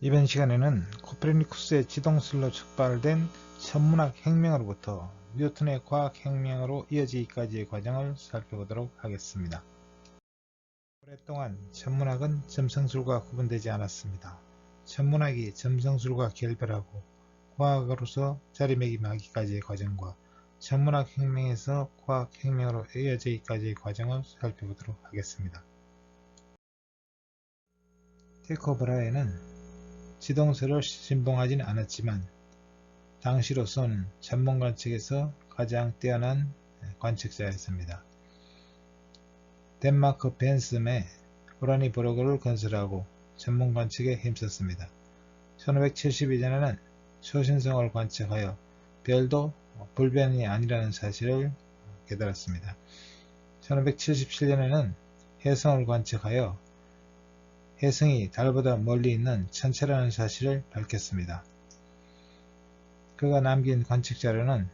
이번 시간에는 코페르니쿠스의 지동설로 촉발된 천문학 혁명으로부터 뉴턴의 과학혁명으로 이어지기까지의 과정을 살펴보도록 하겠습니다. 오랫동안 천문학은 점성술과 구분되지 않았습니다. 천문학이 점성술과 결별하고 과학으로서 자리매김하기까지의 과정과 천문학 혁명에서 과학혁명으로 이어지기까지의 과정을 살펴보도록 하겠습니다. 티코 브라헤는 지동설을 신봉하지는 않았지만 당시로서는 천문관 측에서 가장 뛰어난 관측자였습니다. 덴마크 벤섬에 오라니보르그를 건설하고 천문관측에 힘썼습니다. 1572년에는 초신성을 관측하여 별도 불변이 아니라는 사실을 깨달았습니다. 1577년에는 혜성을 관측하여 혜성이 달보다 멀리 있는 천체라는 사실을 밝혔습니다. 그가 남긴 관측 자료는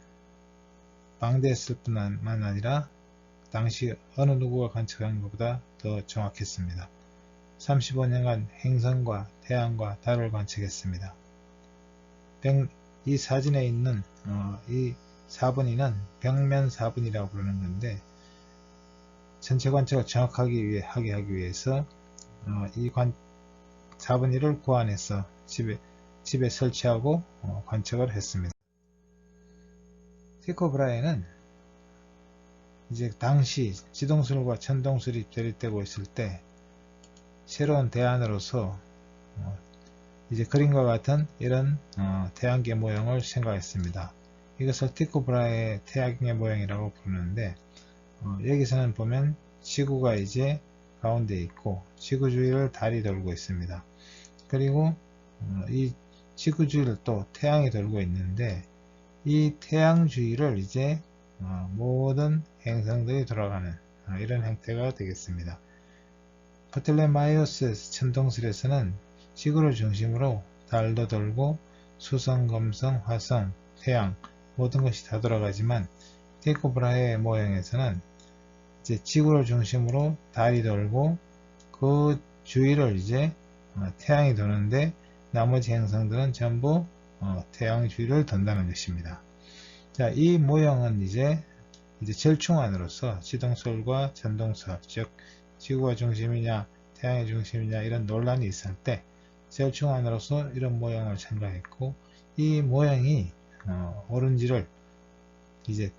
방대했을 뿐만 아니라 당시 어느 누구가 관측한 것보다 더 정확했습니다. 35년간 행성과 태양과 달을 관측했습니다. 이 사진에 있는 이 4분위는 벽면 4분위라고 부르는 건데, 전체 관측을 정확하게 하기 위해서 이 4분위를 고안해서 집에 설치하고 관측을 했습니다. 티코 브라헤는 이제 당시 지동술과 천동술이 대립되고 있을 때 새로운 대안으로서 이제 그림과 같은 이런 태양계 모형을 생각했습니다. 이것을 티코 브라헤의 태양계 모형이라고 부르는데, 여기서는 보면 지구가 이제 가운데 있고 지구 주위를 달이 돌고 있습니다. 그리고 이 지구 주위를 또 태양이 돌고 있는데, 이 태양 주위를 이제 모든 행성들이 돌아가는 이런 형태가 되겠습니다. 프톨레마이오스 천동설에서는 지구를 중심으로 달도 돌고 수성, 금성, 화성, 태양 모든 것이 다 돌아가지만, 티코 브라헤의 모형에서는 이제 지구를 중심으로 달이 돌고 그 주위를 이제 태양이 도는데, 나머지 행성들은 전부 태양 주위를 돈다는 것입니다. 자, 이 모형은 이제 절충안으로서 지동설과 천동설, 즉 지구가 중심이냐 태양이 중심이냐 이런 논란이 있을 때 절충안으로서 이런 모형을 생각했고, 이 모형이 옳은지를 이제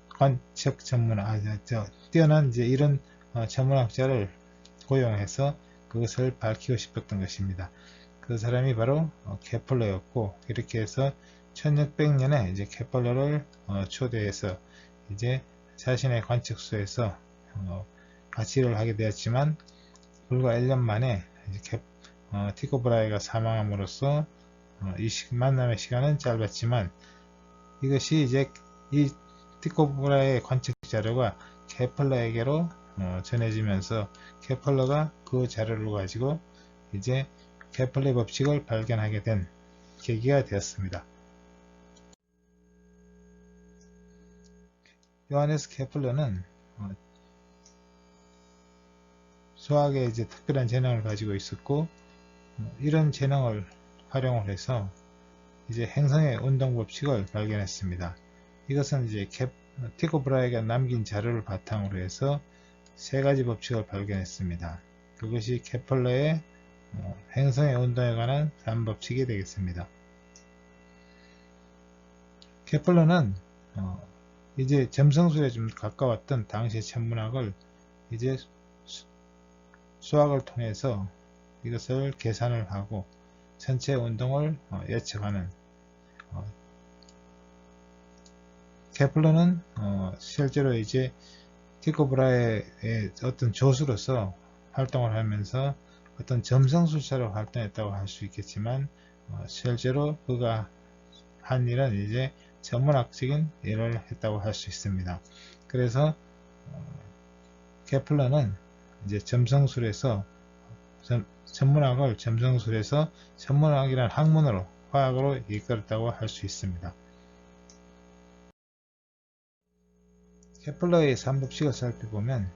관측 전문학, 뛰어난 이제 이런 천문학자를 고용해서 그것을 밝히고 싶었던 것입니다. 그 사람이 바로 케플러였고, 이렇게 해서 1600년에 이제 케플러를 초대해서 이제 자신의 관측소에서 같이 일을 하게 되었지만, 불과 1년 만에 이제 티코 브라헤가 사망함으로써 이 만남의 시간은 짧았지만, 이것이 이제 이 티코 브라헤의 관측 자료가 케플러에게로 전해지면서 케플러가 그 자료를 가지고 이제 케플러의 법칙을 발견하게 된 계기가 되었습니다. 요하네스 케플러는 수학에 이제 특별한 재능을 가지고 있었고, 이런 재능을 활용을 해서 이제 행성의 운동 법칙을 발견했습니다. 이것은 이제 티코 브라헤가 남긴 자료를 바탕으로 해서 세 가지 법칙을 발견했습니다. 그것이 케플러의 행성의 운동에 관한 3법칙이 되겠습니다. 케플러는 이제 점성술에 좀 가까웠던 당시의 천문학을 이제 수학을 통해서 이것을 계산을 하고 전체 운동을 예측하는, 케플러는 실제로 이제 티코 브라헤의 어떤 조수로서 활동을 하면서 어떤 점성술사로 활동했다고 할 수 있겠지만, 실제로 그가 한 일은 이제 천문학적인 일을 했다고 할 수 있습니다. 그래서 케플러는 이제 점성술에서 천문학을 점성술에서 천문학이라는 학문으로 화학으로 이끌었다고 할 수 있습니다. 케플러의 3법칙을 살펴보면,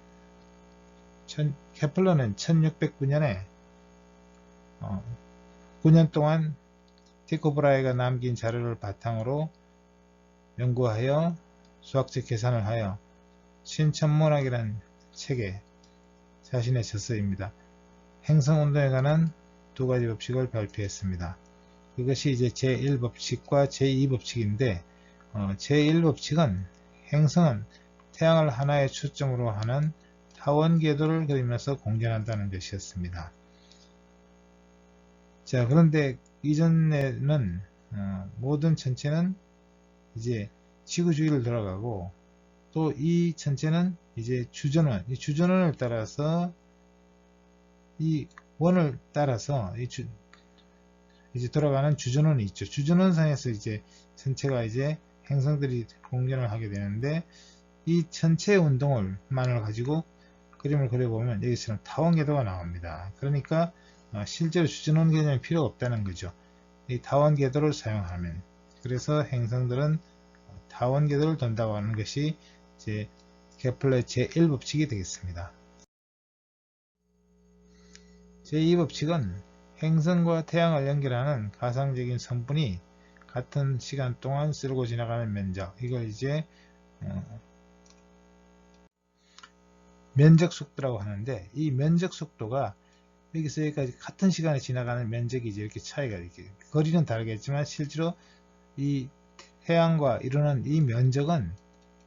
케플러는 1609년에 9년 동안 티코 브라헤가 남긴 자료를 바탕으로 연구하여 수학적 계산을 하여 신천문학이라는 책에 자신의 저서입니다. 행성운동에 관한 두 가지 법칙을 발표했습니다. 그것이 이제 제1법칙과 제2법칙인데 제1법칙은 행성은 태양을 하나의 초점으로 하는 타원 궤도를 그리면서 공전한다는 것이었습니다. 자, 그런데 이전에는 모든 천체는 이제 지구 주위를 돌아가고 또 이 천체는 이제 주전원, 이 주전원을 따라서 이 원을 따라서 이제 돌아가는 주전원이 있죠. 주전원상에서 이제 전체가 이제 행성들이 공전을 하게 되는데 이 전체 운동을 만을 가지고 그림을 그려보면 여기서는 타원 궤도가 나옵니다. 그러니까 실제로 주전원 개념이 필요 없다는 거죠. 이 타원 궤도를 사용하면 그래서 행성들은 타원 궤도를 돈다고 하는 것이 이제 케플러의 제1법칙이 되겠습니다. 제2법칙은 행성과 태양을 연결하는 가상적인 성분이 같은 시간 동안 쓸고 지나가는 면적, 이걸 이제 면적 속도라고 하는데 이 면적 속도가 여기서 여기까지 같은 시간에 지나가는 면적이 이제 이렇게 차이가 이렇게 거리는 다르겠지만 실제로 이 태양과 이루는 이 면적은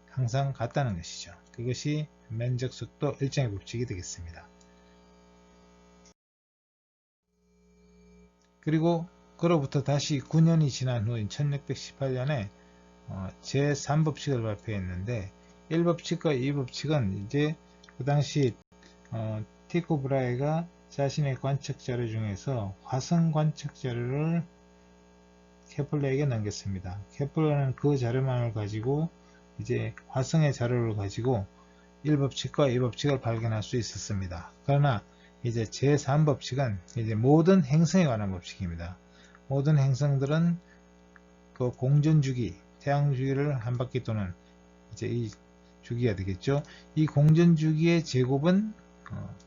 항상 같다는 것이죠. 그것이 면적 속도 일정의 법칙이 되겠습니다. 그리고 그로부터 다시 9년이 지난 후인 1618년에 제3법칙을 발표했는데 1법칙과 2법칙은 이제 그 당시 티코 브라헤가 자신의 관측 자료 중에서 화성 관측 자료를 케플러에게 넘겼습니다. 케플러는 그 자료만을 가지고 이제 화성의 자료를 가지고 1법칙과 2법칙을 발견할 수 있었습니다. 그러나 이제 제3법칙은 이제 모든 행성에 관한 법칙입니다. 모든 행성들은 그 공전주기, 태양주기를 한 바퀴 도는 이제 이 주기가 되겠죠. 이 공전주기의 제곱은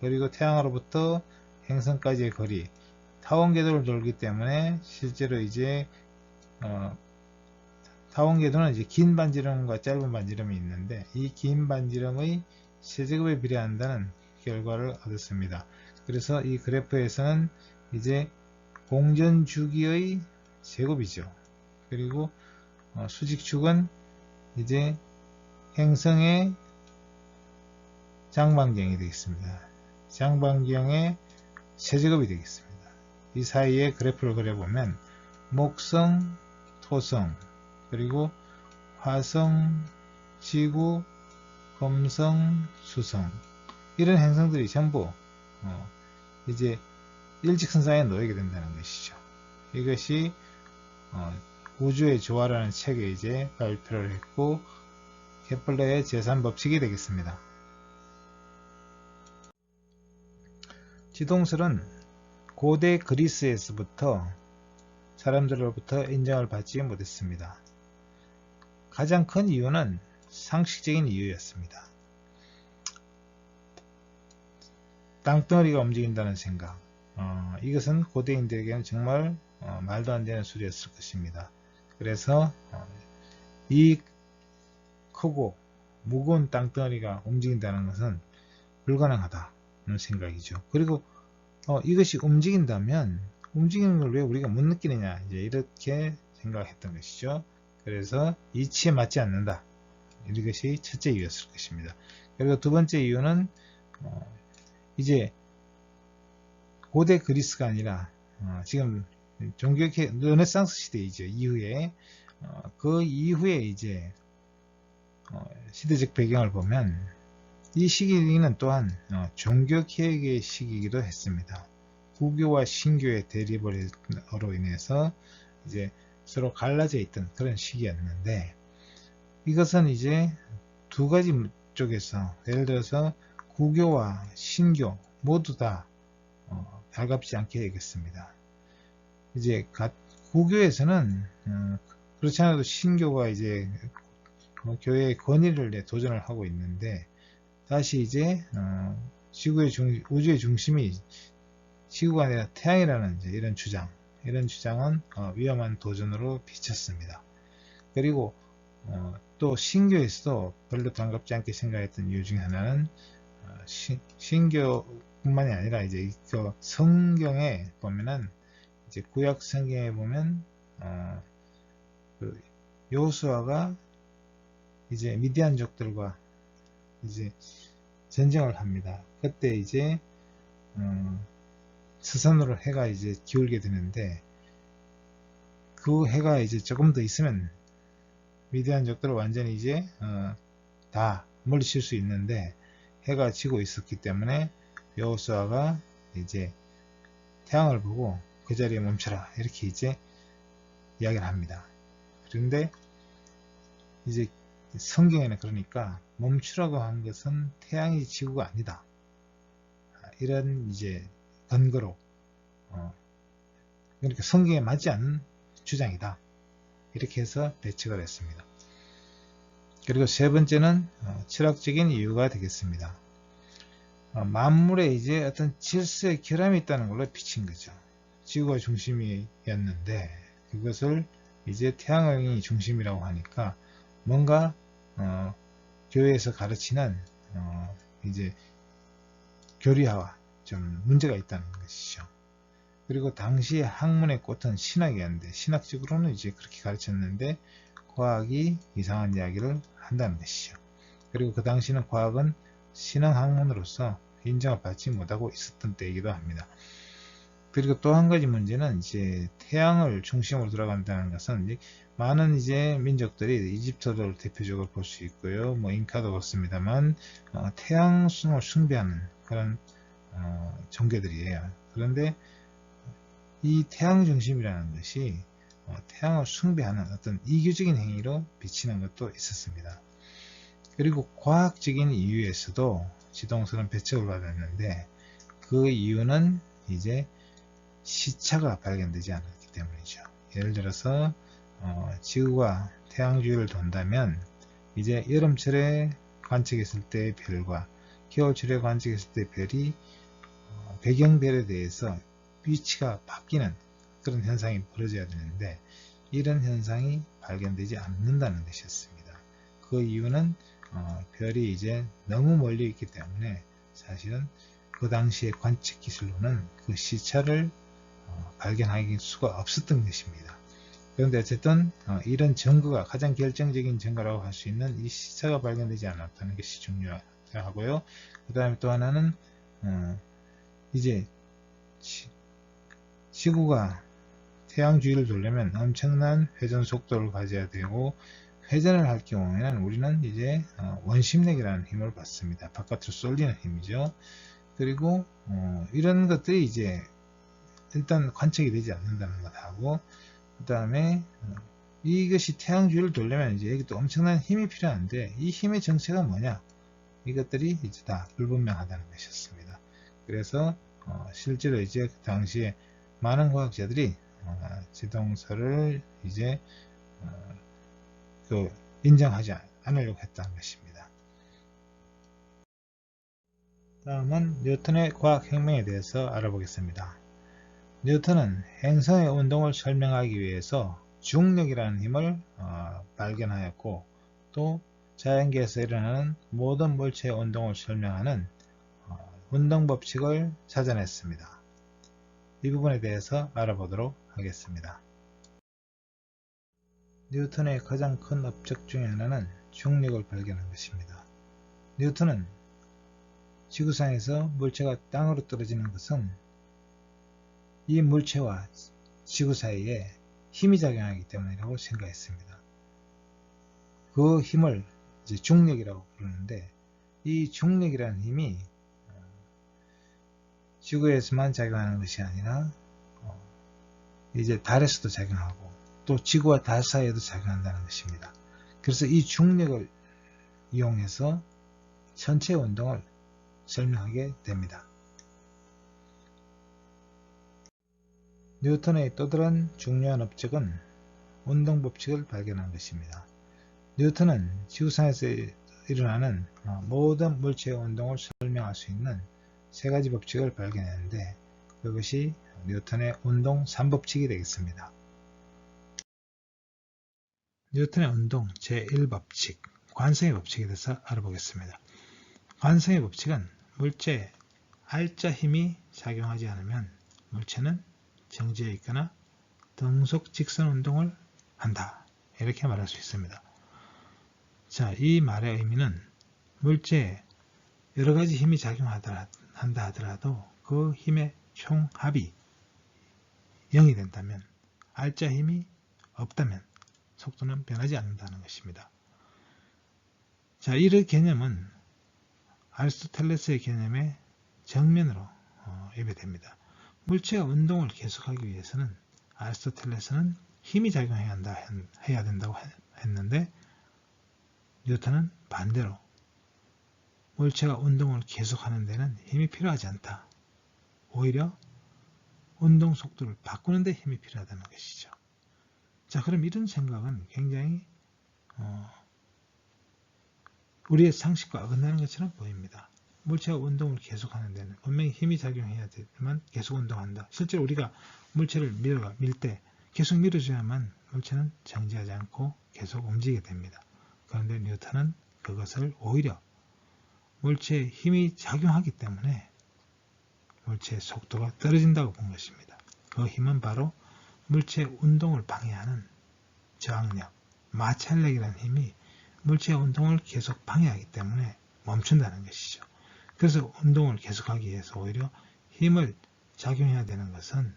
그리고 태양으로부터 행성까지의 거리, 타원 궤도를 돌기 때문에 실제로 이제 타원 궤도는 이제 긴 반지름과 짧은 반지름이 있는데 이 긴 반지름의 세제곱에 비례한다는 결과를 얻었습니다. 그래서 이 그래프에서는 이제 공전주기의 제곱이죠. 그리고 수직축은 이제 행성의 장반경이 되겠습니다. 장반경의 세제곱이 되겠습니다. 이 사이에 그래프를 그려보면 목성, 토성, 그리고 화성, 지구, 금성, 수성 이런 행성들이 전부 이제 일직선상에 놓이게 된다는 것이죠. 이것이 우주의 조화라는 책에 이제 발표를 했고 케플러의 제3법칙이 되겠습니다. 지동설은 고대 그리스에서부터 사람들로부터 인정을 받지 못했습니다. 가장 큰 이유는 상식적인 이유였습니다. 땅덩어리가 움직인다는 생각, 이것은 고대인들에게는 정말 말도 안 되는 소리였을 것입니다. 그래서 이 크고 무거운 땅덩어리가 움직인다는 것은 불가능하다는 생각이죠. 그리고 이것이 움직인다면 움직이는 걸 왜 우리가 못 느끼느냐, 이제 이렇게 생각했던 것이죠. 그래서 이치에 맞지 않는다, 이것이 첫째 이유였을 것입니다. 그리고 두 번째 이유는 이제 고대 그리스가 아니라 지금 종교개혁 르네상스 시대이죠. 이후에 그 이후에 이제 시대적 배경을 보면 이 시기는 또한 종교개혁의 시기이기도 했습니다. 구교와 신교의 대립으로 인해서 이제 서로 갈라져 있던 그런 시기였는데 이것은 이제 두 가지 쪽에서 예를 들어서 구교와 신교 모두 다 달갑지 않게 되겠습니다. 이제 구교에서는 그렇지 않아도 신교가 이제 교회의 권위를 도전을 하고 있는데 다시 이제 우주의 중심이 지구가 아니라 태양이라는 이제 이런 주장, 이런 주장은 위험한 도전으로 비쳤습니다. 그리고 또 신교에서도 별로 반갑지 않게 생각했던 이유 중 하나는 신교뿐만이 아니라 이제 그 성경에 보면은 이제 구약 성경에 보면 그 여호수아가 이제 미디안족들과 이제 전쟁을 합니다. 그때 이제 서산으로 해가 이제 기울게 되는데 그 해가 이제 조금 더 있으면 미디안족들은 완전히 이제 다 물리칠 수 있는데 해가 지고 있었기 때문에 여호수아가 이제 태양을 보고 그 자리에 멈춰라 이렇게 이제 이야기를 합니다. 그런데 이제 성경에는 그러니까 멈추라고 한 것은 태양이 지구가 아니다. 이런 이제 근거로 그러니까 성경에 맞지 않는 주장이다. 이렇게 해서 배척을 했습니다. 그리고 세 번째는 철학적인 이유가 되겠습니다. 만물에 이제 어떤 질서의 결함이 있다는 걸로 비친 거죠. 지구가 중심이었는데 그것을 이제 태양이 중심이라고 하니까 뭔가 교회에서 가르치는 이제 교리와 좀 문제가 있다는 것이죠. 그리고 당시의 학문의 꽃은 신학이었는데 신학적으로는 이제 그렇게 가르쳤는데 과학이 이상한 이야기를 한다는 것이죠. 그리고 그 당시는 과학은 신앙학문으로서 인정을 받지 못하고 있었던 때이기도 합니다. 그리고 또 한 가지 문제는 이제 태양을 중심으로 돌아간다는 것은 많은 이제 민족들이 이집트를 대표적으로 볼 수 있고요. 뭐 잉카도 그렇습니다만 태양을 숭배하는 그런 종교들이에요. 그런데 이 태양 중심이라는 것이 태양을 숭배하는 어떤 이교적인 행위로 비치는 것도 있었습니다. 그리고 과학적인 이유에서도 지동설은 배척을 받았는데 그 이유는 이제 시차가 발견되지 않았기 때문이죠. 예를 들어서 지구가 태양 주위를 돈다면 이제 여름철에 관측했을 때의 별과 겨울철에 관측했을 때의 별이 배경별에 대해서 위치가 바뀌는 그런 현상이 벌어져야 되는데 이런 현상이 발견되지 않는다는 것이었습니다. 그 이유는 별이 이제 너무 멀리 있기 때문에 사실은 그 당시의 관측 기술로는 그 시차를 발견할 수가 없었던 것입니다. 그런데 어쨌든 이런 증거가 가장 결정적인 증거라고 할 수 있는 이 시차가 발견되지 않았다는 것이 중요하고요. 그 다음에 또 하나는 이제 지구가 태양 주위를 돌려면 엄청난 회전 속도를 가져야 되고 회전을 할 경우에는 우리는 이제 원심력이라는 힘을 받습니다. 바깥으로 쏠리는 힘이죠. 그리고 이런 것들이 이제 일단 관측이 되지 않는다는 것하고 그 다음에 이것이 태양 주위를 돌려면 이제 여기 또 엄청난 힘이 필요한데 이 힘의 정체가 뭐냐 이것들이 이제 다 불분명하다는 것이었습니다. 그래서 실제로 이제 그 당시에 많은 과학자들이 지동설을 이제 인정하지 않으려고 했다는 것입니다. 다음은 뉴턴의 과학혁명에 대해서 알아보겠습니다. 뉴턴은 행성의 운동을 설명하기 위해서 중력이라는 힘을 발견하였고 또 자연계에서 일어나는 모든 물체의 운동을 설명하는 운동법칙을 찾아냈습니다. 이 부분에 대해서 알아보도록 하겠습니다. 뉴턴의 가장 큰 업적 중에 하나는 중력을 발견한 것입니다. 뉴턴은 지구상에서 물체가 땅으로 떨어지는 것은 이 물체와 지구 사이에 힘이 작용하기 때문이라고 생각했습니다. 그 힘을 이제 중력이라고 부르는데 이 중력이라는 힘이 지구에서만 작용하는 것이 아니라 이제 달에서도 작용하고 또 지구와 달 사이에도 작용한다는 것입니다. 그래서 이 중력을 이용해서 전체 운동을 설명하게 됩니다. 뉴턴의 또 다른 중요한 업적은 운동법칙을 발견한 것입니다. 뉴턴은 지구상에서 일어나는 모든 물체의 운동을 설명할 수 있는 세 가지 법칙을 발견했는데 그것이 뉴턴의 운동 3법칙이 되겠습니다. 뉴턴의 운동 제1법칙, 관성의 법칙에 대해서 알아보겠습니다. 관성의 법칙은 물체에 R자 힘이 작용하지 않으면 물체는 정지해 있거나 등속 직선 운동을 한다. 이렇게 말할 수 있습니다. 자, 이 말의 의미는 물체에 여러가지 힘이 작용한다 하더라도 그 힘의 총합이 0이 된다면, R자 힘이 없다면 속도는 변하지 않는다는 것입니다. 자, 이 개념은 아리스토텔레스의 개념에 정면으로 예배됩니다. 물체가 운동을 계속하기 위해서는 아리스토텔레스는 힘이 작용해야 된다고 했는데, 뉴턴은 반대로 물체가 운동을 계속하는 데는 힘이 필요하지 않다. 오히려 운동 속도를 바꾸는 데 힘이 필요하다는 것이죠. 자, 그럼 이런 생각은 굉장히 우리의 상식과 어긋나는 것처럼 보입니다. 물체가 운동을 계속하는 데는 분명히 힘이 작용해야 되지만 계속 운동한다. 실제로 우리가 물체를 밀 때 계속 밀어줘야만 물체는 정지하지 않고 계속 움직이게 됩니다. 그런데 뉴턴은 그것을 오히려 물체에 힘이 작용하기 때문에 물체의 속도가 떨어진다고 본 것입니다. 그 힘은 바로 물체의 운동을 방해하는 저항력, 마찰력이라는 힘이 물체의 운동을 계속 방해하기 때문에 멈춘다는 것이죠. 그래서 운동을 계속하기 위해서 오히려 힘을 작용해야 되는 것은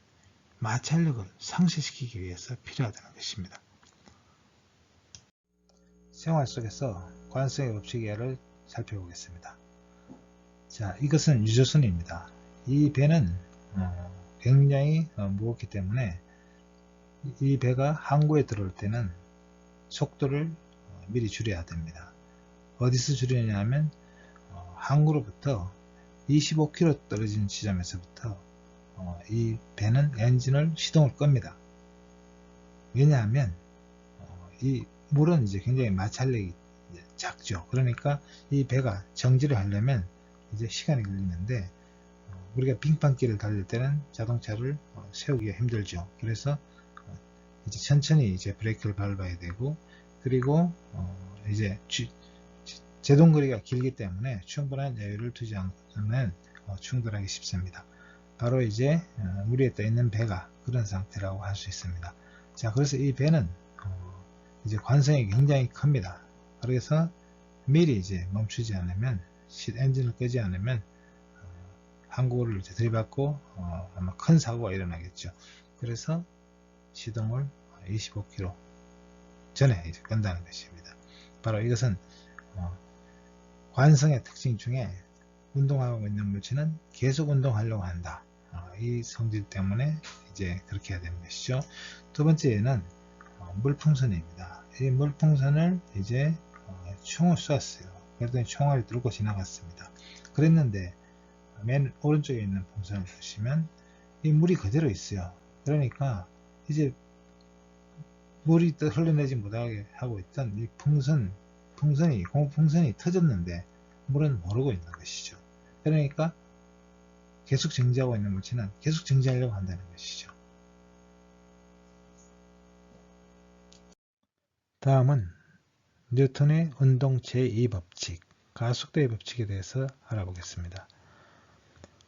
마찰력을 상쇄시키기 위해서 필요하다는 것입니다. 생활 속에서 관성의 법칙의 예를 살펴보겠습니다. 자, 이것은 유조선입니다. 이 배는 굉장히 무겁기 때문에 이 배가 항구에 들어올 때는 속도를 미리 줄여야 됩니다. 어디서 줄이냐 하면 항구로부터 25km 떨어진 지점에서부터 이 배는 엔진을 시동을 끕니다. 왜냐하면 이 물은 이제 굉장히 마찰력이 작죠. 그러니까 이 배가 정지를 하려면 이제 시간이 걸리는데, 우리가 빙판길을 달릴 때는 자동차를 세우기가 힘들죠. 그래서 이제 천천히 이제 브레이크를 밟아야 되고, 그리고 이제 제동거리가 길기 때문에 충분한 여유를 두지 않으면 충돌하기 쉽습니다. 바로 이제 물 위에 떠 있는 배가 그런 상태라고 할 수 있습니다. 자, 그래서 이 배는 이제 관성이 굉장히 큽니다. 그래서 미리 이제 멈추지 않으면, 엔진을 끄지 않으면 항구를 이제 들이받고 아마 큰 사고가 일어나겠죠. 그래서 시동을 25km 전에 이제 끈다는 것입니다. 바로 이것은 관성의 특징 중에 운동하고 있는 물체는 계속 운동하려고 한다. 이 성질 때문에 이제 그렇게 해야 되는 것이죠. 두 번째는 물풍선입니다. 이 물풍선을 이제 총을 쐈어요. 그랬더니 총알이 뚫고 지나갔습니다. 그랬는데 맨 오른쪽에 있는 풍선을 보시면 이 물이 그대로 있어요. 그러니까 이제 물이 흘러내지 못하게 하고 있던 이 고무풍선이 터졌는데 물은 모르고 있는 것이죠. 그러니까 계속 정지하고 있는 물체는 계속 정지하려고 한다는 것이죠. 다음은 뉴턴의 운동 제2법칙, 가속도의 법칙에 대해서 알아보겠습니다.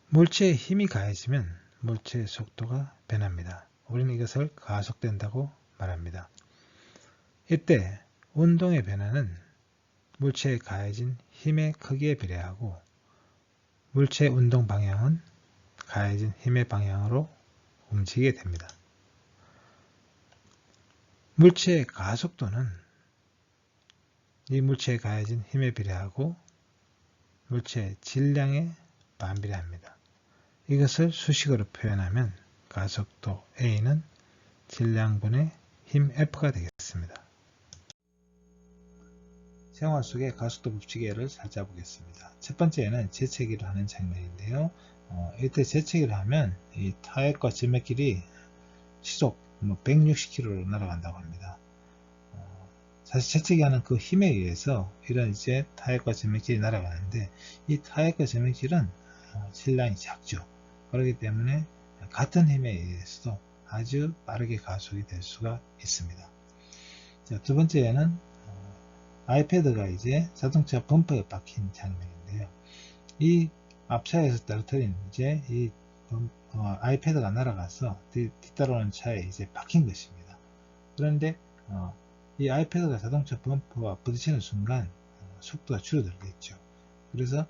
물체에 힘이 가해지면 물체의 속도가 변합니다. 우리는 이것을 가속된다고 말합니다. 이때 운동의 변화는 물체에 가해진 힘의 크기에 비례하고 물체의 운동 방향은 가해진 힘의 방향으로 움직이게 됩니다. 물체의 가속도는 이 물체에 가해진 힘에 비례하고 물체의 질량에 반비례합니다. 이것을 수식어로 표현하면 가속도 A는 질량분의 힘 F가 되겠습니다. 생활 속의 가속도 법칙의 예를 살펴보겠습니다. 첫 번째는 재채기를 하는 장면인데요. 이때 재채기를 하면 이 타액과 지름길이 시속 160km로 날아간다고 합니다. 사실 재채기하는 그 힘에 의해서 이런 이제 타액과 지름길이 날아가는데, 이 타액과 지름길은 질량이 작죠. 그렇기 때문에 같은 힘에 의해서도 아주 빠르게 가속이 될 수가 있습니다. 자, 두 번째는 아이패드가 이제 자동차 범퍼에 박힌 장면인데요. 이 앞차에서 떨어뜨린 이제 이 아이패드가 날아가서 뒤따라오는 차에 이제 박힌 것입니다. 그런데 이 아이패드가 자동차 범퍼와 부딪히는 순간 속도가 줄어들겠죠. 그래서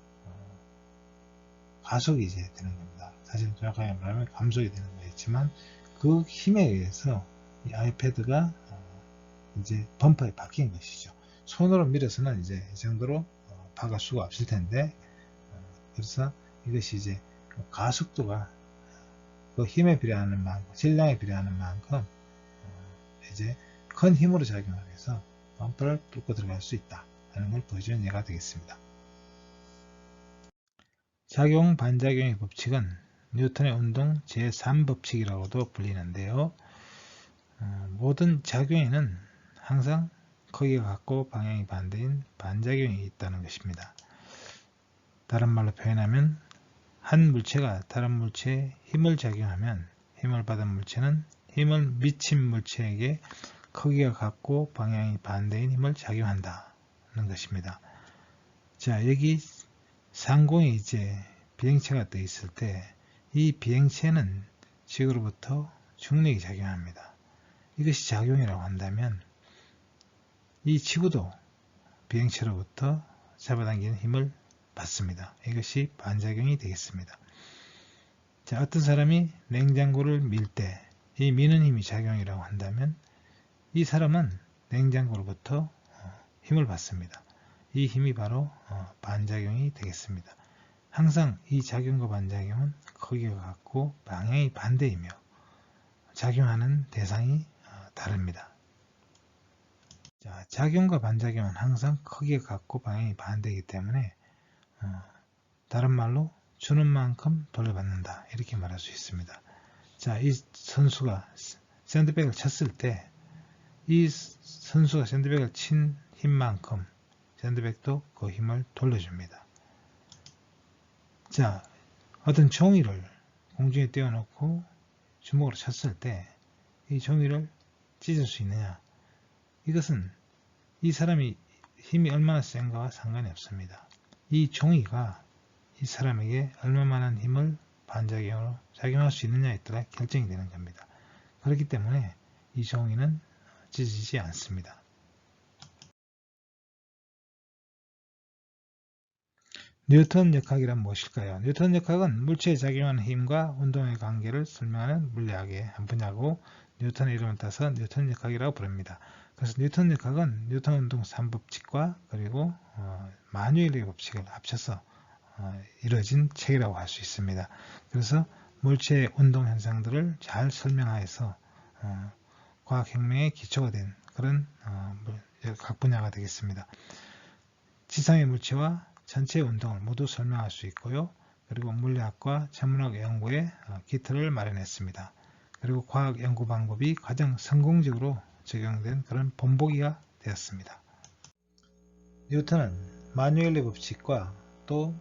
가속이 이제 되는 겁니다. 사실 정확하게 말하면 감속이 되는 거겠지만 그 힘에 의해서 이 아이패드가 이제 범퍼에 박힌 것이죠. 손으로 밀어서는 이제 이 정도로 박을 수가 없을 텐데 그래서 이것이 이제 가속도가 그 힘에 비례하는 만큼, 질량에 비례하는 만큼 이제 큰 힘으로 작용을 해서 범퍼를 뚫고 들어갈 수 있다 하는 걸 보여주는 예가 되겠습니다. 작용 반작용의 법칙은 뉴턴의 운동 제3법칙이라고도 불리는데요. 모든 작용에는 항상 크기가 같고 방향이 반대인 반작용이 있다는 것입니다. 다른 말로 표현하면 한 물체가 다른 물체에 힘을 작용하면 힘을 받은 물체는 힘을 미친 물체에게 크기가 같고 방향이 반대인 힘을 작용한다는 것입니다. 자, 여기 상공에 이제 비행체가 떠 있을 때 이 비행체는 지구로부터 중력이 작용합니다. 이것이 작용이라고 한다면 이 지구도 비행체로부터 잡아당기는 힘을 받습니다. 이것이 반작용이 되겠습니다. 자, 어떤 사람이 냉장고를 밀 때 이 미는 힘이 작용이라고 한다면 이 사람은 냉장고로부터 힘을 받습니다. 이 힘이 바로 반작용이 되겠습니다. 항상 이 작용과 반작용은 크기가 같고 방향이 반대이며 작용하는 대상이 다릅니다. 자, 작용과 반작용은 항상 크기가 같고 방향이 반대이기 때문에 다른 말로 주는 만큼 돌려받는다 이렇게 말할 수 있습니다. 자, 이 선수가 샌드백을 쳤을 때 이 선수가 샌드백을 친 힘만큼 샌드백도 그 힘을 돌려줍니다. 자, 어떤 종이를 공중에 띄워놓고 주먹으로 쳤을 때 이 종이를 찢을 수 있느냐? 이것은 이 사람이 힘이 얼마나 센가와 상관이 없습니다. 이 종이가 이 사람에게 얼마만한 힘을 반작용으로 작용할 수 있느냐에 따라 결정이 되는 겁니다. 그렇기 때문에 이 종이는 찢어지지 않습니다. 뉴턴 역학이란 무엇일까요? 뉴턴 역학은 물체에 작용하는 힘과 운동의 관계를 설명하는 물리학의 한 분야고 뉴턴의 이름을 따서 뉴턴 역학이라고 부릅니다. 그래서 뉴턴 역학은 뉴턴 운동 3법칙과 그리고 마뉴엘의 법칙을 합쳐서 이루어진 책이라고 할 수 있습니다. 그래서 물체의 운동 현상들을 잘 설명하여서 과학혁명의 기초가 된 그런 각 분야가 되겠습니다. 지상의 물체와 전체 운동을 모두 설명할 수 있고요. 그리고 물리학과 천문학 연구에 기틀을 마련했습니다. 그리고 과학 연구 방법이 가장 성공적으로 적용된 그런 본보기가 되었습니다. 뉴턴은 마뉴엘의 법칙과 또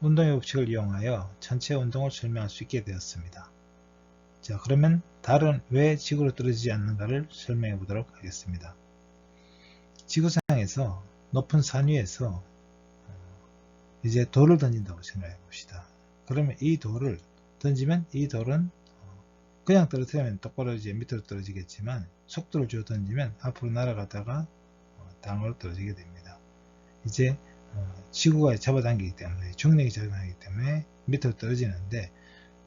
운동의 법칙을 이용하여 전체 운동을 설명할 수 있게 되었습니다. 자, 그러면 달은 왜 지구로 떨어지지 않는가를 설명해 보도록 하겠습니다. 지구상에서 높은 산 위에서 이제 돌을 던진다고 생각해 봅시다. 그러면 이 돌을 던지면 이 돌은 그냥 떨어뜨리면 똑바로 이제 밑으로 떨어지겠지만 속도를 줘 던지면 앞으로 날아가다가 땅으로 떨어지게 됩니다. 이제 지구가 잡아당기기 때문에 중력이 작용하기 때문에 밑으로 떨어지는데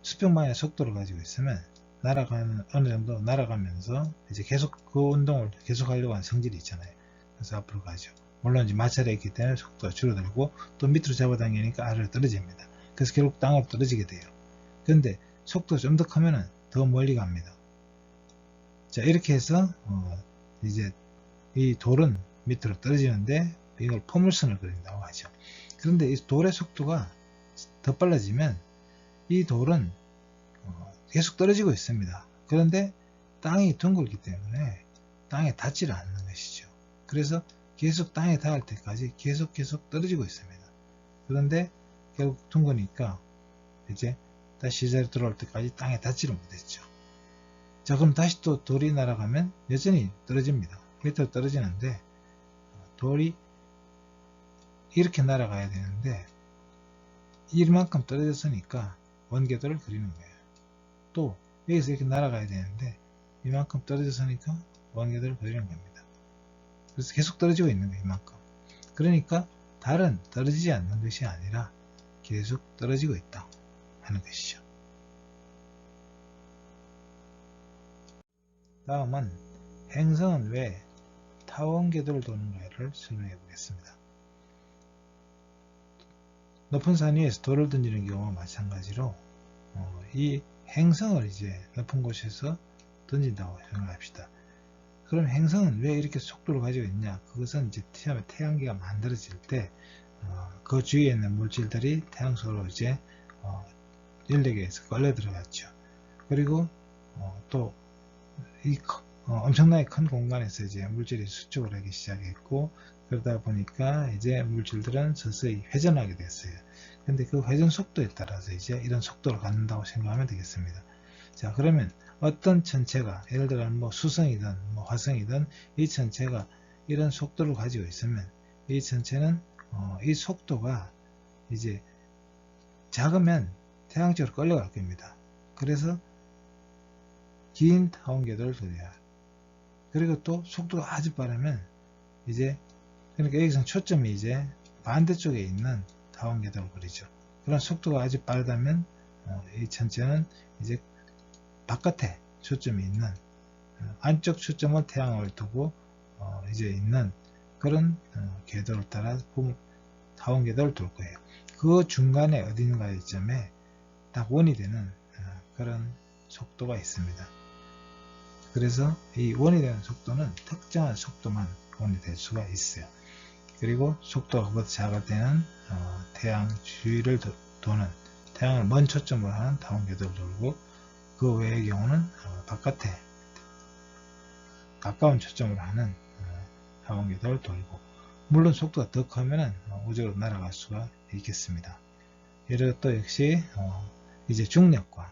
수평방향의 속도를 가지고 있으면 날아가는 어느 정도 날아가면서 이제 계속 그 운동을 계속 하려고 하는 성질이 있잖아요. 그래서 앞으로 가죠. 물론 이제 마찰이 있기 때문에 속도가 줄어들고 또 밑으로 잡아당기니까 아래로 떨어집니다. 그래서 결국 땅으로 떨어지게 돼요. 그런데 속도가 좀 더 크면은 더 멀리 갑니다. 자, 이렇게 해서 이제 이 돌은 밑으로 떨어지는데 이걸 포물선을 그린다고 하죠. 그런데 이 돌의 속도가 더 빨라지면 이 돌은 계속 떨어지고 있습니다. 그런데 땅이 둥글기 때문에 땅에 닿지를 않는 것이죠. 그래서 계속 땅에 닿을 때까지 계속 떨어지고 있습니다. 그런데 결국 둥그니까 이제 다시 제자리로 돌아올 때까지 땅에 닿지를 못했죠. 자, 그럼 다시 또 돌이 날아가면 여전히 떨어집니다. 밑으로 떨어지는데 돌이 이렇게 날아가야 되는데 이만큼 떨어졌으니까 원궤도를 그리는 거예요. 또 여기서 이렇게 날아가야 되는데 이만큼 떨어졌으니까 원궤도를 그리는 겁니다. 그래서 계속 떨어지고 있는 거예요. 이만큼. 그러니까 달은 떨어지지 않는 것이 아니라 계속 떨어지고 있다 하는 것이죠. 다음은 행성은 왜 타원궤도를 도는가를 설명해 보겠습니다. 높은 산 위에서 돌을 던지는 경우와 마찬가지로 이 행성을 이제 높은 곳에서 던진다고 생각합시다. 그럼 행성은 왜 이렇게 속도를 가지고 있냐? 그것은 이제 처음에 태양계가 만들어질 때 그 주위에 있는 물질들이 태양 속으로 이제 연력에 의해서 끌려 들어갔죠. 그리고 또 이 엄청나게 큰 공간에서 이제 물질이 수축을 하기 시작했고, 그러다 보니까 이제 물질들은 서서히 회전하게 됐어요. 근데 그 회전 속도에 따라서 이제 이런 속도를 갖는다고 생각하면 되겠습니다. 자, 그러면 어떤 천체가, 예를 들어 뭐 수성이든 뭐 화성이든 이 천체가 이런 속도를 가지고 있으면 이 천체는 이 속도가 이제 작으면 태양 쪽으로 끌려갈 겁니다. 그래서 긴 타원궤도를 그려야. 그리고 또 속도가 아주 빠르면 이제, 그러니까 여기서는 초점이 이제 반대쪽에 있는 타원궤도를 그리죠. 그런 속도가 아주 빠르다면 이 천체는 이제 바깥에 초점이 있는, 안쪽 초점을 태양을 두고 이제 있는 그런 궤도를 따라 타원궤도를 돌 거예요. 그 중간에 어딘가의 점에 딱 원이 되는 그런 속도가 있습니다. 그래서 이 원이 되는 속도는 특정한 속도만 원이 될 수가 있어요. 그리고 속도가 그보다 작을 때는 태양 주위를 도는, 태양을 먼 초점으로 하는 타원궤도를 돌고, 그 외의 경우는 바깥에 가까운 초점으로 하는 타원궤도를 돌고, 물론 속도가 더 크면 우주로 날아갈 수가 있겠습니다. 이를 또 역시 이제 중력과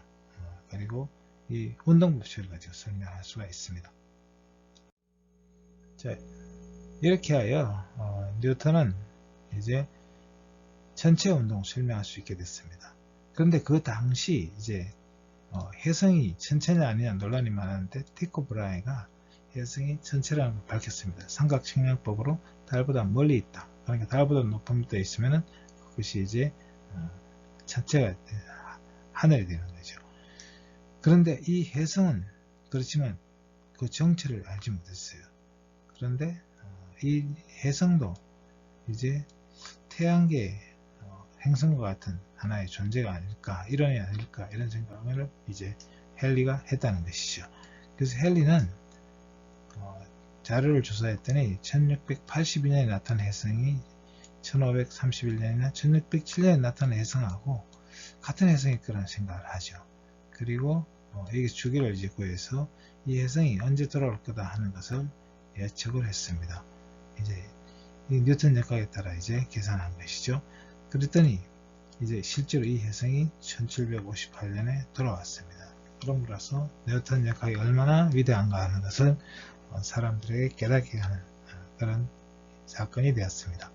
그리고 이 운동법칙을 가지고 설명할 수가 있습니다. 자, 이렇게 하여 뉴턴은 이제 전체 운동을 설명할 수 있게 됐습니다. 그런데 그 당시 이제 혜성이 천체냐 아니냐 논란이 많았는데 티코 브라헤가 혜성이 천체라는 걸 밝혔습니다. 삼각측량법으로 달보다 멀리 있다. 그러니까 달보다 높은 데 있으면 그것이 이제 천체가 하늘이 되는 거죠. 그런데 이 혜성은 그렇지만 그 정체를 알지 못했어요. 그런데 이 혜성도 이제 태양계의 행성과 같은 하나의 존재가 아닐까, 일원이 아닐까, 이런 생각을 이제 헨리가 했다는 것이죠. 그래서 헨리는 자료를 조사했더니 1682년에 나타난 혜성이 1531년이나 1607년에 나타난 혜성하고 같은 혜성일 거라는 생각을 하죠. 그리고 여기 주기를 이제 구해서 이 혜성이 언제 돌아올 거다 하는 것을 예측을 했습니다. 이제 이 뉴턴 역학에 따라 이제 계산한 것이죠. 그랬더니 이제 실제로 이 혜성이 1758년에 돌아왔습니다. 그럼으로써 뉴턴 역학이 얼마나 위대한가 하는 것을 사람들에게 깨닫게 하는 그런 사건이 되었습니다.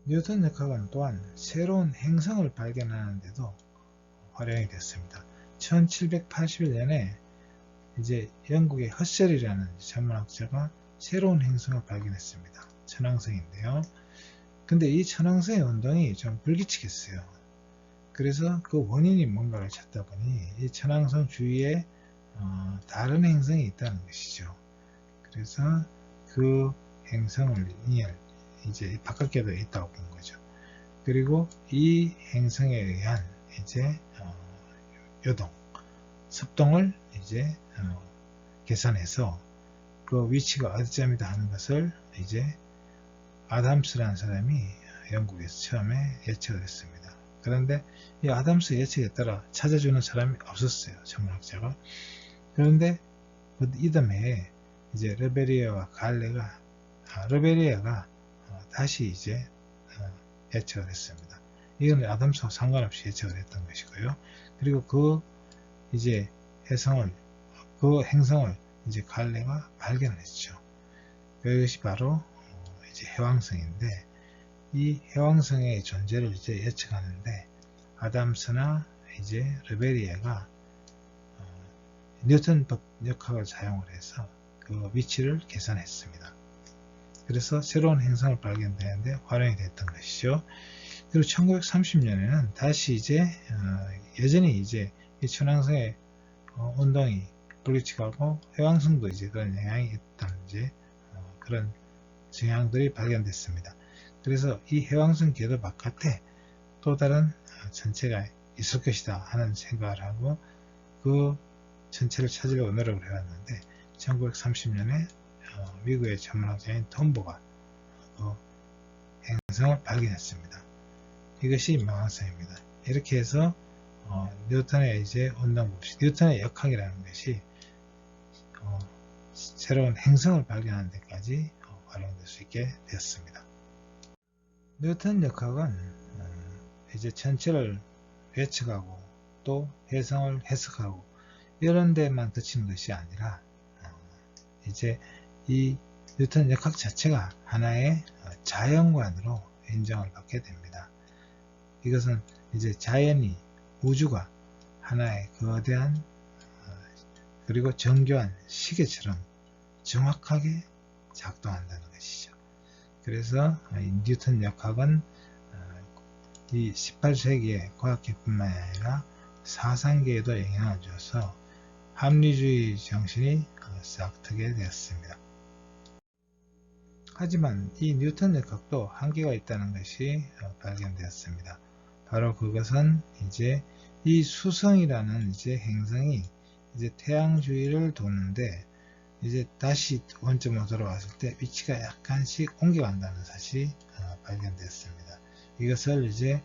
뉴턴 역학은 또한 새로운 행성을 발견하는 데도 활용이 됐습니다. 1781년에 이제 영국의 허셀이라는 천문학자가 새로운 행성을 발견했습니다. 천왕성인데요. 근데 이 천왕성의 운동이 좀 불규칙했어요. 그래서 그 원인이 뭔가를 찾다 보니 이 천왕성 주위에 다른 행성이 있다는 것이죠. 그래서 그 행성을 이제 바깥궤도에 있다고 본 거죠. 그리고 이 행성에 의한 이제 요동, 습동을 이제 계산해서 그 위치가 어디쯤이다 하는 것을 이제 아담스라는 사람이 영국에서 처음에 예측을 했습니다. 그런데 이 아담스 예측에 따라 찾아주는 사람이 없었어요. 천문학자가. 그런데 그 이듬해에 이제 르베리에와 갈레가 르베리에가 다시 이제 예측을 했습니다. 이건 아담스와 상관없이 예측을 했던 것이고요. 그리고 그 이제 그 행성을 이제 갈레가 발견을 했죠. 그것이 바로 이제 해왕성인데, 이 해왕성의 존재를 이제 예측하는데 아담스나 이제 르베리에가 뉴턴 법역학을 사용을 해서 그 위치를 계산했습니다. 그래서 새로운 행성을 발견되는데 활용이 됐던 것이죠. 그리고 1930년에는 다시 이제 여전히 이제 이 천왕성의 운동이 불규칙하고 해왕성도 이제 그런 영향이 있던 이제 그런 증양들이 발견됐습니다. 그래서 이 해왕성 궤도 바깥에 또 다른 천체가 있을 것이다 하는 생각을 하고 그 천체를 찾으려고 노력을 해왔는데 1930년에 미국의 천문학자인 톰보가 그 행성을 발견했습니다. 이것이 망원성입니다. 이렇게 해서 뉴턴의 이제 운동법칙, 뉴턴의 역학이라는 것이 새로운 행성을 발견하는 데까지 활용될 수 있게 되었습니다. 뉴턴 역학은 이제 천체를 예측하고 또 해성을 해석하고 이런 데만 그치는 것이 아니라 이제 이 뉴턴 역학 자체가 하나의 자연관으로 인정을 받게 됩니다. 이것은 이제 자연이 우주가 하나의 거대한 그리고 정교한 시계처럼 정확하게 작동한다는 것이죠. 그래서 이 뉴턴 역학은 이 18세기의 과학계뿐만 아니라 사상계에도 영향을 줘서 합리주의 정신이 싹트게 되었습니다. 하지만 이 뉴턴 역학도 한계가 있다는 것이 발견되었습니다. 바로 그것은 이제 이 수성이라는 이제 행성이 이제 태양 주위를 도는데 이제 다시 원점으로 돌아왔을 때 위치가 약간씩 옮겨간다는 사실이 발견되었습니다. 이것을 이제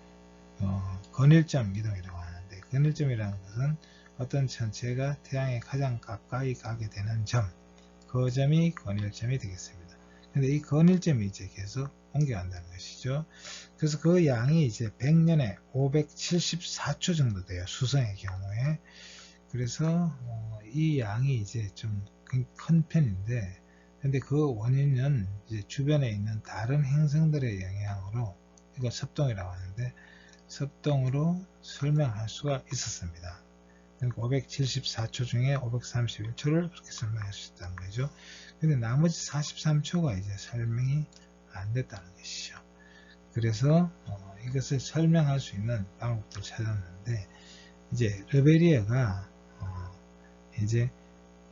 건일점 이동이라고 하는데, 건일점이라는 것은 어떤 천체가 태양에 가장 가까이 가게 되는 점, 그 점이 건일점이 되겠습니다. 근데 이 건일점이 이제 계속 옮겨간다는 것이죠. 그래서 그 양이 이제 100년에 574초 정도 돼요. 수성의 경우에. 그래서 이 양이 이제 좀 큰 편인데, 근데 그 원인은 이제 주변에 있는 다른 행성들의 영향으로, 이거 섭동이라고 하는데, 섭동으로 설명할 수가 있었습니다. 그러니까 574초 중에 531초를 그렇게 설명할 수 있다는 거죠. 근데 나머지 43초가 이제 설명이 안 됐다는 것이죠. 그래서 이것을 설명할 수 있는 방법을 찾았는데, 이제 르베리에가 이제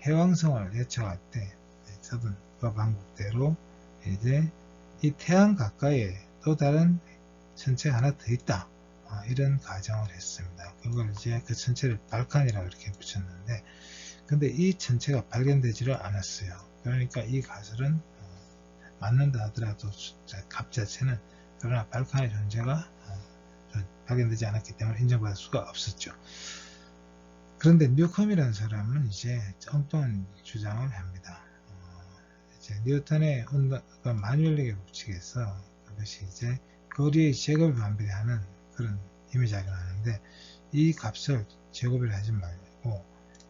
해왕성을 예측할 때 써둔 그 방법대로 이제 이 태양 가까이에 또 다른 천체가 하나 더 있다, 이런 가정을 했습니다. 그걸 이제 그 천체를 발칸이라고 이렇게 붙였는데, 근데 이 천체가 발견되지를 않았어요. 그러니까 이 가설은 맞는다 하더라도 값 자체는, 그러나 발칸의 존재가 발견되지 않았기 때문에 인정받을 수가 없었죠. 그런데 뉴컴이라는 사람은 이제 엉뚱한 주장을 합니다. 이제 뉴턴의 만율력의 법칙에서 그것이 이제 거리의 제곱을 반비례하는 그런 힘이 작용하는데, 이 값을 제곱을 하지 말고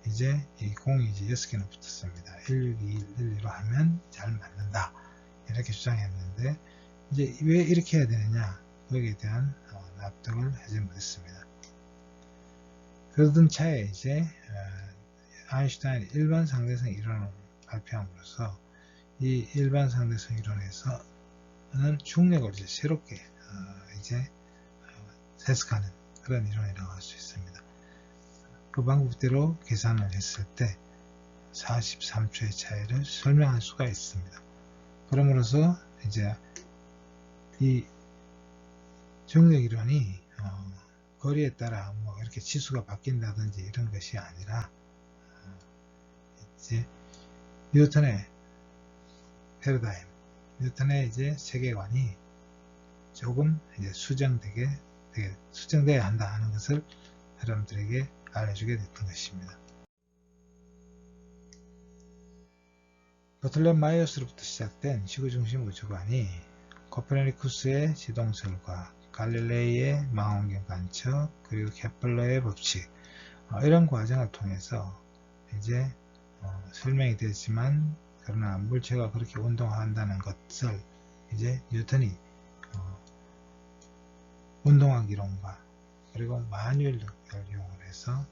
이제 이 공이 이제 6개나 붙었습니다. 162112로 하면 잘 맞는다, 이렇게 주장했는데, 이제 왜 이렇게 해야 되느냐, 거기에 대한 납득을 하지 못했습니다. 그러던 차에 이제 아인슈타인이 일반 상대성 이론을 발표함으로써 이 일반 상대성 이론에서는 중력을 이제 새롭게 이제 해석하는 그런 이론이라고 할 수 있습니다. 그 방법대로 계산을 했을 때 43초의 차이를 설명할 수가 있습니다. 그러므로서 이제 이 중력 이론이 거리에 따라 뭐 이렇게 지수가 바뀐다든지 이런 것이 아니라 이제 뉴턴의 패러다임, 뉴턴의 이제 세계관이 조금 이제 수정돼야 한다 하는 것을 여러분들에게 알려주게 됐던 것입니다. 버틀레마이오스로부터 시작된 지구중심 우주관이 코페르니쿠스의 지동설과 갈릴레이의 망원경 관측, 그리고 케플러의 법칙, 이런 과정을 통해서 이제 설명이 됐지만, 그러나 물체가 그렇게 운동한다는 것을 이제 뉴턴이 운동학 이론과 그리고 만유인력을 이용을 해서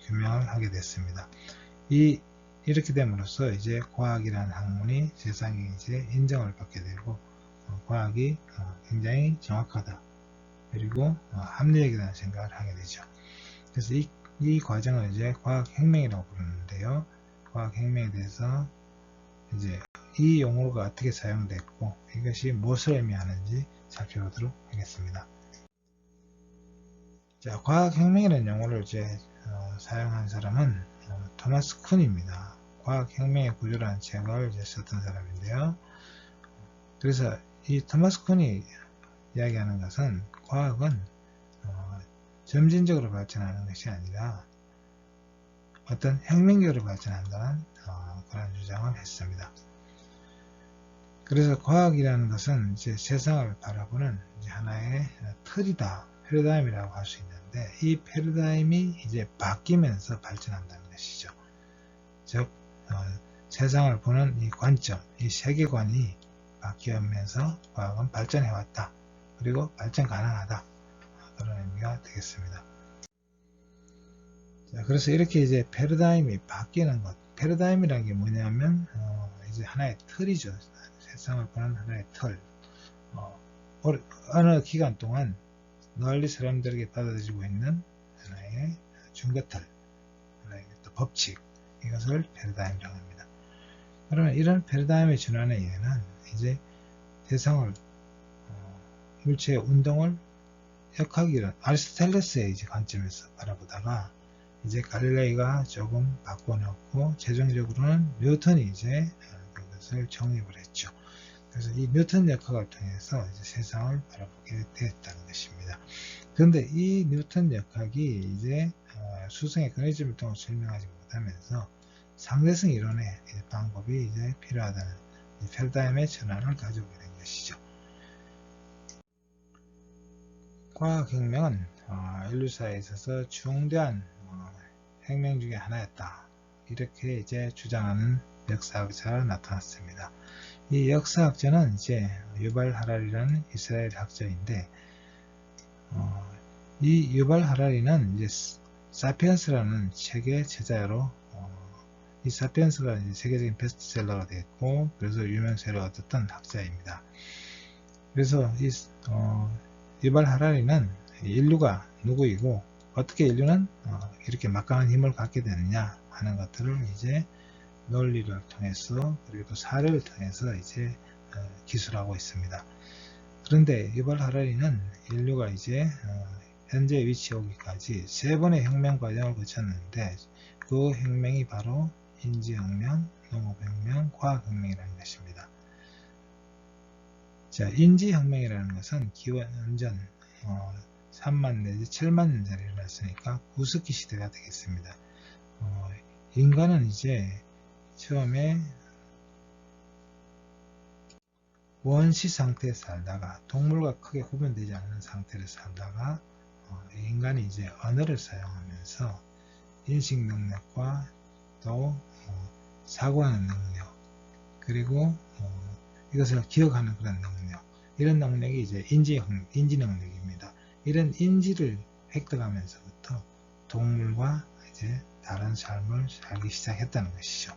규명을 하게 됐습니다. 이렇게 됨으로써 이제 과학이라는 학문이 세상에 이제 인정을 받게 되고, 과학이 굉장히 정확하다, 그리고 합리적이라는 생각을 하게 되죠. 그래서 이 과정을 이제 과학혁명이라고 부르는데요. 과학혁명에 대해서 이제 이 용어가 어떻게 사용됐고 이것이 무엇을 의미하는지 살펴보도록 하겠습니다. 자, 과학혁명이라는 용어를 이제 사용한 사람은 토마스 쿤입니다. 과학혁명의 구조라는 책을 이제 썼던 사람인데요. 그래서 이 토마스 쿤이 이야기하는 것은 과학은 점진적으로 발전하는 것이 아니라 어떤 혁명적으로 발전한다는 그런 주장을 했습니다. 그래서 과학이라는 것은 이제 세상을 바라보는 이제 하나의 틀이다, 패러다임이라고 할 수 있는데, 이 패러다임이 이제 바뀌면서 발전한다는 것이죠. 즉 세상을 보는 이 관점, 이 세계관이 바뀌면서 과학은 발전해왔다, 그리고 발전 가능하다, 그런 의미가 되겠습니다. 자, 그래서 이렇게 이제 패러다임이 바뀌는 것, 패러다임이라는 게 뭐냐면 이제 하나의 틀이죠. 세상을 보는 하나의 틀. 어느 기간 동안 널리 사람들에게 받아들이고 있는 하나의 중거틀, 하나의 또 법칙, 이것을 패러다임이라고 합니다. 그러면 이런 패러다임의 전환의 예는 이제 세상을 물체의 운동을 역학이론, 아리스토텔레스의 이제 관점에서 바라보다가 이제 갈릴레이가 조금 바꿔놓고 최종적으로는 뉴턴이 이제 그것을 정립을 했죠. 그래서 이 뉴턴 역학을 통해서 이제 세상을 바라보게 되었다는 것입니다. 그런데 이 뉴턴 역학이 이제 수성의 근해점 활동을 설명하지 못하면서 상대성 이론의 방법이 이제 필요하다는 패러다임의 전환을 가져오게 된 것이죠. 과학혁명은 인류사에 있어서 중대한 혁명 중에 하나였다, 이렇게 이제 주장하는 역사학자가 나타났습니다. 이 역사학자는 이제 유발 하라리라는 이스라엘 학자인데, 이 유발 하라리는 이제 사피엔스라는 책의 제자로 이 사피엔스가 이제 세계적인 베스트셀러가 됐고, 그래서 유명세를 얻었던 학자입니다. 그래서 이 유발 하라리는 인류가 누구이고 어떻게 인류는 이렇게 막강한 힘을 갖게 되느냐 하는 것들을 이제 논리를 통해서, 그리고 또 사례를 통해서 이제 기술하고 있습니다. 그런데 유발 하라리는 인류가 이제 현재 위치에 오기까지 3번의 혁명 과정을 거쳤는데, 그 혁명이 바로 인지혁명, 농업혁명, 과학혁명이라는 것입니다. 자, 인지혁명이라는 것은 기원전 3만 내지 7만 년 전에 일어났으니까 구석기 시대가 되겠습니다. 인간은 이제 처음에 원시 상태에 살다가 동물과 크게 구분되지 않는 상태를 살다가 인간이 이제 언어를 사용하면서 인식 능력과 또 사고하는 능력, 그리고 이것을 기억하는 그런 능력, 이런 능력이 이제 인지 능력입니다. 이런 인지를 획득하면서부터 동물과 이제 다른 삶을 살기 시작했다는 것이죠.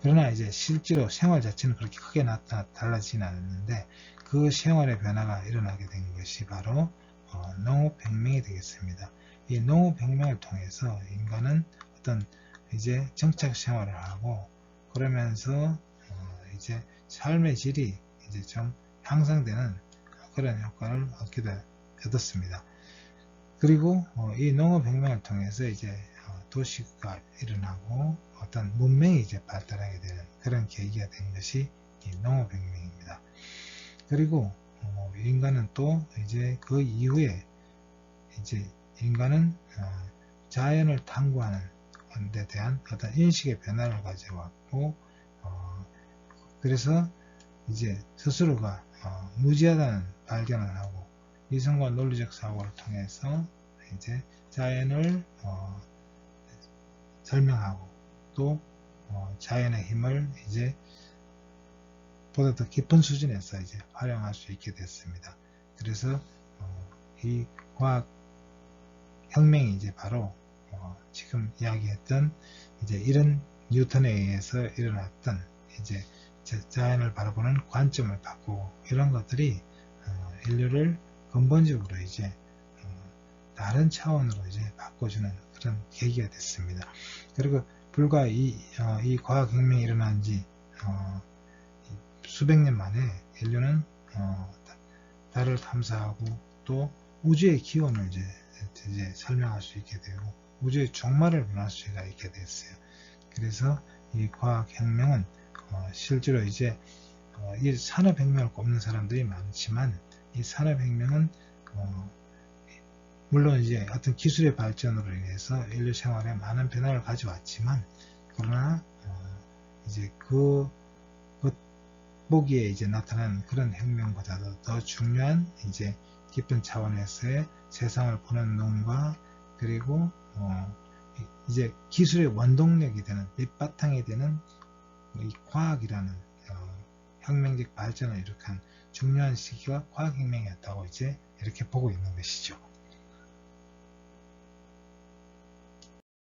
그러나 이제 실제로 생활 자체는 그렇게 크게 달라지진 않았는데, 그 생활의 변화가 일어나게 된 것이 바로 농업혁명이 되겠습니다. 이 농업혁명을 통해서 인간은 어떤 이제 정착 생활을 하고, 그러면서 이제 삶의 질이 이제 좀 향상되는 그런 효과를 얻었습니다. 그리고 이 농업혁명을 통해서 이제 도시가 일어나고 어떤 문명이 이제 발달하게 되는 그런 계기가 된 것이 이 농업혁명입니다. 그리고 인간은 또 이제 그 이후에 이제 인간은 자연을 탐구하는 데 대한 어떤 인식의 변화를 가져왔고, 그래서 이제 스스로가 무지하다는 발견을 하고, 이성과 논리적 사고를 통해서 이제 자연을 설명하고 또 자연의 힘을 이제 보다 더 깊은 수준에서 이제 활용할 수 있게 됐습니다. 그래서 이 과학 혁명이 이제 바로 지금 이야기했던 이제 이런 뉴턴에 의해서 일어났던 이제 자연을 바라보는 관점을 바꾸고 이런 것들이 인류를 근본적으로 이제 다른 차원으로 이제 바꿔주는 그런 계기가 됐습니다. 그리고 불과 이 과학혁명이 일어난 지 수백 년 만에 인류는 달을 탐사하고 또 우주의 기원을 이제 설명할 수 있게 되고 우주의 종말을 변할 수가 있게 됐어요. 그래서 이 과학혁명은 실제로 이제 이 산업혁명을 꼽는 사람들이 많지만 이 산업혁명은 물론 이제 어떤 기술의 발전으로 인해서 인류 생활에 많은 변화를 가져왔지만 그러나 이제 그 보기에 이제 나타난 그런 혁명보다도 더 중요한 이제 깊은 차원에서의 세상을 보는 눈과 그리고 이제 기술의 원동력이 되는 밑바탕이 되는 이 과학이라는 혁명적 발전을 이룩한 중요한 시기가 과학혁명이었다고 이제 이렇게 보고 있는 것이죠.